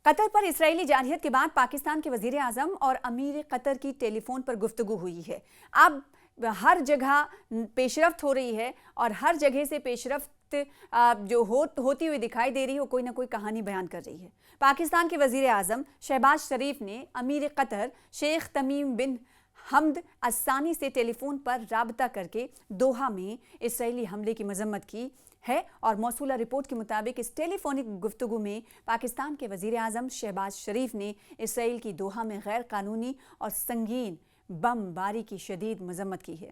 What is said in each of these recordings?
قطر پر اسرائیلی جارحیت کے بعد پاکستان کے وزیر اعظم اور امیر قطر کی ٹیلی فون پر گفتگو ہوئی ہے۔ اب ہر جگہ پیش رفت ہو رہی ہے اور ہر جگہ سے پیش رفت جو ہوتی ہوئی دکھائی دے رہی ہے وہ کوئی نہ کوئی کہانی بیان کر رہی ہے۔ پاکستان کے وزیر اعظم شہباز شریف نے امیر قطر شیخ تمیم بن حمد الثانی سے ٹیلی فون پر رابطہ کر کے دوحہ میں اسرائیلی حملے کی مذمت کی ہے اور موصولہ رپورٹ کے مطابق اس ٹیلی فونک گفتگو میں پاکستان کے وزیر اعظم شہباز شریف نے اسرائیل کی دوحہ میں غیر قانونی اور سنگین بم باری کی شدید مذمت کی ہے۔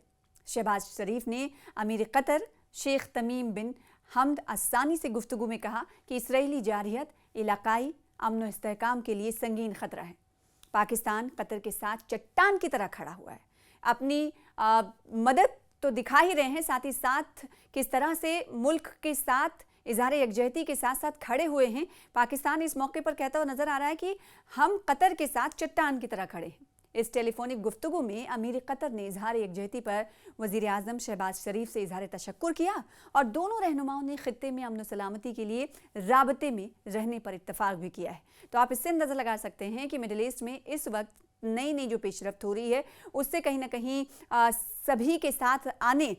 شہباز شریف نے امیر قطر شیخ تمیم بن حمد الثانی سے گفتگو میں کہا کہ اسرائیلی جارحیت علاقائی امن و استحکام کے لیے سنگین خطرہ ہے۔ پاکستان قطر کے ساتھ چٹان کی طرح کھڑا ہوا ہے، اپنی مدد تو دکھا ہی رہے ہیں، ساتھ ہی ساتھ کس طرح سے ملک کے ساتھ اظہار یکجہتی کے ساتھ ساتھ کھڑے ہوئے ہیں۔ پاکستان اس موقع پر کہتا ہوا نظر آ رہا ہے کہ ہم قطر کے ساتھ چٹان کی طرح کھڑے ہیں۔ اس ٹیلی فونک گفتگو میں امیر قطر نے اظہار یکجہتی پر وزیر اعظم شہباز شریف سے اظہار تشکر کیا اور دونوں رہنماؤں نے خطے میں امن و سلامتی کے لیے رابطے میں رہنے پر اتفاق بھی کیا ہے۔ تو آپ اس سے اندازہ لگا سکتے ہیں کہ مڈل ایسٹ میں اس وقت نئی جو پیش رفت ہو رہی ہے اس سے کہیں نہ کہیں سبھی کے ساتھ آنے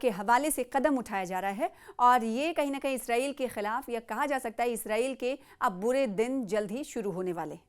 کے حوالے سے قدم اٹھایا جا رہا ہے اور یہ کہیں نہ کہیں اسرائیل کے خلاف یا کہا جا سکتا ہے اسرائیل کے اب برے دن جلد ہی شروع ہونے والے ہیں۔